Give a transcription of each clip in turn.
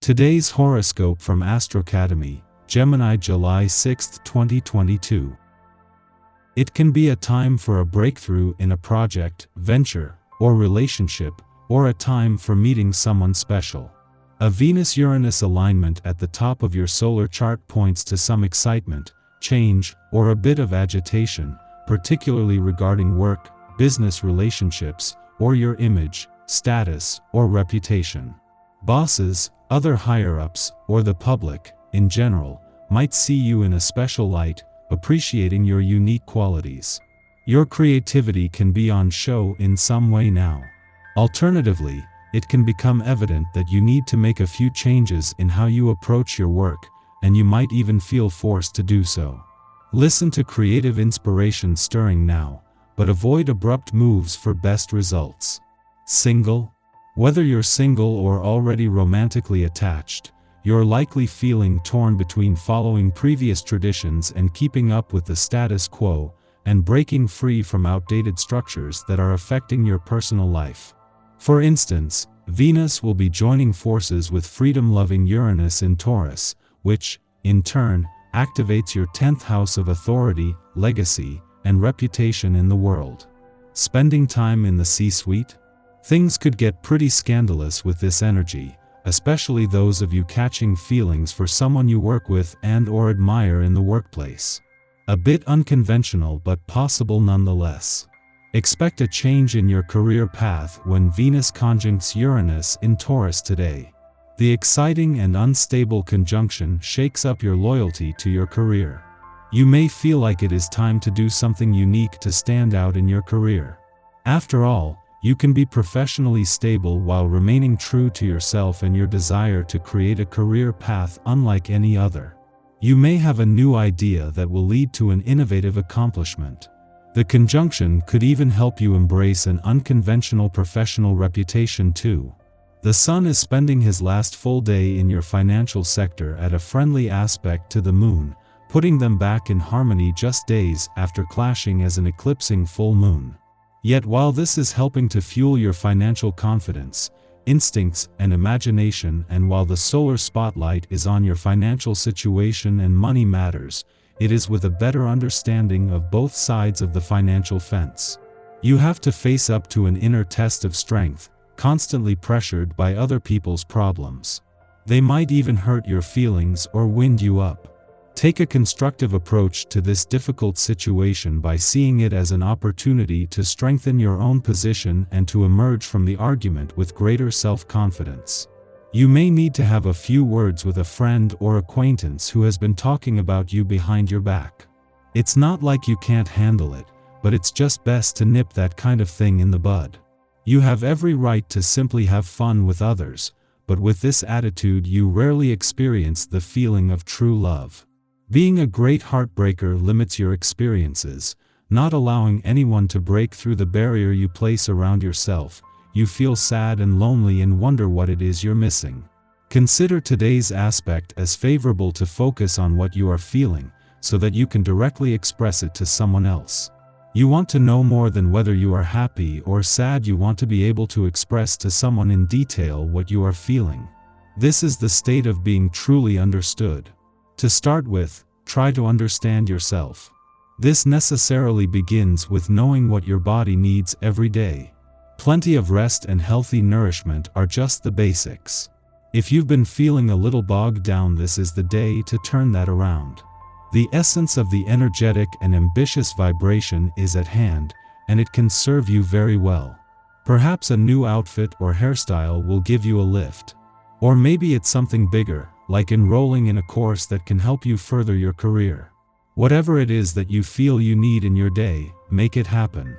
Today's horoscope from Astrocademy, Gemini, July 6, 2022. It can be a time for a breakthrough in a project, venture, or relationship, or a time for meeting someone special. A Venus-Uranus alignment at the top of your solar chart points to some excitement, change, or a bit of agitation, particularly regarding work, business relationships, or your image, status, or reputation. Bosses, other higher-ups, or the public, in general, might see you in a special light, appreciating your unique qualities. Your creativity can be on show in some way now. Alternatively, it can become evident that you need to make a few changes in how you approach your work, and you might even feel forced to do so. Listen to creative inspiration stirring now, but avoid abrupt moves for best results. Single? Whether you're single or already romantically attached, you're likely feeling torn between following previous traditions and keeping up with the status quo, and breaking free from outdated structures that are affecting your personal life. For instance, Venus will be joining forces with freedom-loving Uranus in Taurus, which, in turn, activates your 10th house of authority, legacy, and reputation in the world. Spending time in the C-suite? Things could get pretty scandalous with this energy, especially those of you catching feelings for someone you work with and/or admire in the workplace. A bit unconventional but possible nonetheless. Expect a change in your career path when Venus conjuncts Uranus in Taurus today. The exciting and unstable conjunction shakes up your loyalty to your career. You may feel like it is time to do something unique to stand out in your career. After all, you can be professionally stable while remaining true to yourself and your desire to create a career path unlike any other. You may have a new idea that will lead to an innovative accomplishment. The conjunction could even help you embrace an unconventional professional reputation too. The Sun is spending his last full day in your financial sector at a friendly aspect to the Moon, putting them back in harmony just days after clashing as an eclipsing full moon. Yet while this is helping to fuel your financial confidence, instincts, and imagination, and while the solar spotlight is on your financial situation and money matters, it is with a better understanding of both sides of the financial fence. You have to face up to an inner test of strength, constantly pressured by other people's problems. They might even hurt your feelings or wind you up. Take a constructive approach to this difficult situation by seeing it as an opportunity to strengthen your own position and to emerge from the argument with greater self-confidence. You may need to have a few words with a friend or acquaintance who has been talking about you behind your back. It's not like you can't handle it, but it's just best to nip that kind of thing in the bud. You have every right to simply have fun with others, but with this attitude you rarely experience the feeling of true love. Being a great heartbreaker limits your experiences, not allowing anyone to break through the barrier you place around yourself. You feel sad and lonely and wonder what it is you're missing. Consider today's aspect as favorable to focus on what you are feeling, so that you can directly express it to someone else. You want to know more than whether you are happy or sad. You want to be able to express to someone in detail what you are feeling. This is the state of being truly understood. To start with, try to understand yourself. This necessarily begins with knowing what your body needs every day. Plenty of rest and healthy nourishment are just the basics. If you've been feeling a little bogged down, this is the day to turn that around. The essence of the energetic and ambitious vibration is at hand, and it can serve you very well. Perhaps a new outfit or hairstyle will give you a lift. Or maybe it's something bigger, like enrolling in a course that can help you further your career. Whatever it is that you feel you need in your day, make it happen.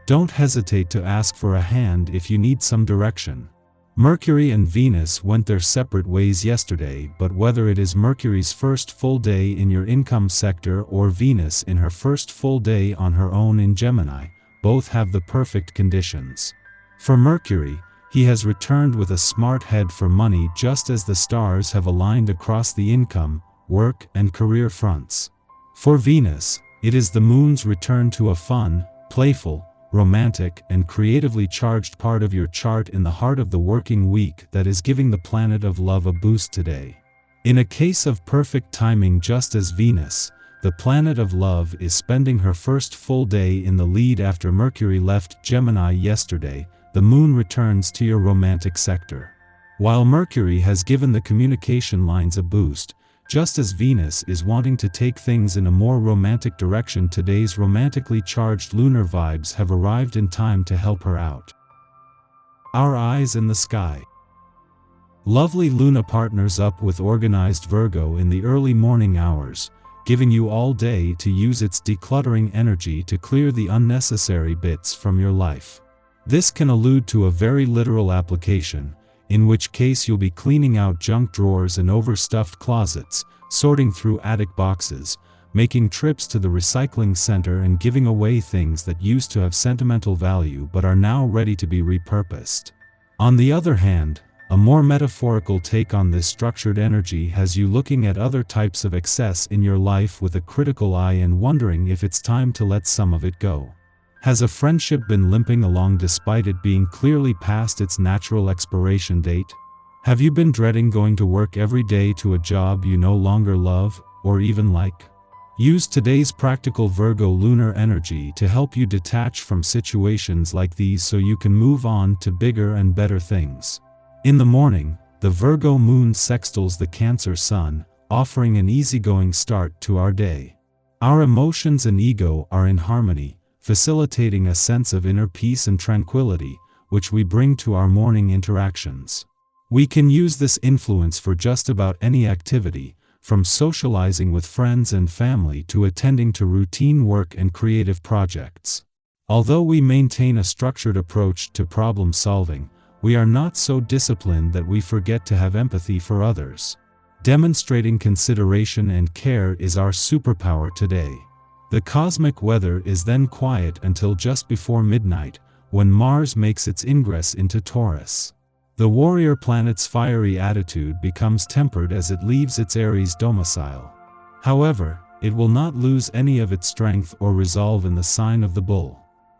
Don't hesitate to ask for a hand if you need some direction. Mercury and Venus went their separate ways yesterday, but whether it is Mercury's first full day in your income sector or Venus in her first full day on her own in Gemini, both have the perfect conditions. For Mercury, he has returned with a smart head for money, just as the stars have aligned across the income, work, and career fronts. For Venus, it is the moon's return to a fun, playful, romantic, and creatively charged part of your chart in the heart of the working week that is giving the planet of love a boost today. In a case of perfect timing, just as Venus, the planet of love, is spending her first full day in the lead after Mercury left Gemini yesterday, the moon returns to your romantic sector. While Mercury has given the communication lines a boost, just as Venus is wanting to take things in a more romantic direction, today's romantically charged lunar vibes have arrived in time to help her out. Our eyes in the sky. Lovely Luna partners up with organized Virgo in the early morning hours, giving you all day to use its decluttering energy to clear the unnecessary bits from your life. This can allude to a very literal application, in which case you'll be cleaning out junk drawers and overstuffed closets, sorting through attic boxes, making trips to the recycling center, and giving away things that used to have sentimental value but are now ready to be repurposed. On the other hand, a more metaphorical take on this structured energy has you looking at other types of excess in your life with a critical eye and wondering if it's time to let some of it go. Has a friendship been limping along despite it being clearly past its natural expiration date? Have you been dreading going to work every day to a job you no longer love, or even like? Use today's practical Virgo lunar energy to help you detach from situations like these so you can move on to bigger and better things. In the morning, the Virgo moon sextiles the Cancer sun, offering an easygoing start to our day. Our emotions and ego are in harmony, facilitating a sense of inner peace and tranquility, which we bring to our morning interactions. We can use this influence for just about any activity, from socializing with friends and family to attending to routine work and creative projects. Although we maintain a structured approach to problem solving, we are not so disciplined that we forget to have empathy for others. Demonstrating consideration and care is our superpower today. The cosmic weather is then quiet until just before midnight, when Mars makes its ingress into Taurus. The warrior planet's fiery attitude becomes tempered as it leaves its Aries domicile. However, it will not lose any of its strength or resolve in the sign of the bull.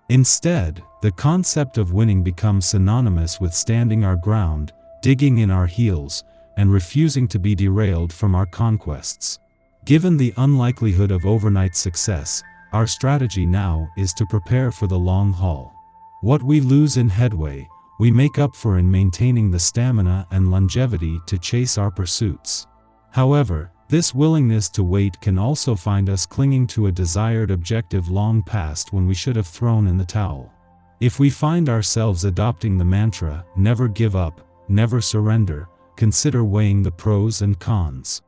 Instead, the concept of winning becomes synonymous with standing our ground, digging in our heels, and refusing to be derailed from our conquests. Given the unlikelihood of overnight success, our strategy now is to prepare for the long haul. What we lose in headway, we make up for in maintaining the stamina and longevity to chase our pursuits. However, this willingness to wait can also find us clinging to a desired objective long past when we should have thrown in the towel. If we find ourselves adopting the mantra, "never give up, never surrender," consider weighing the pros and cons.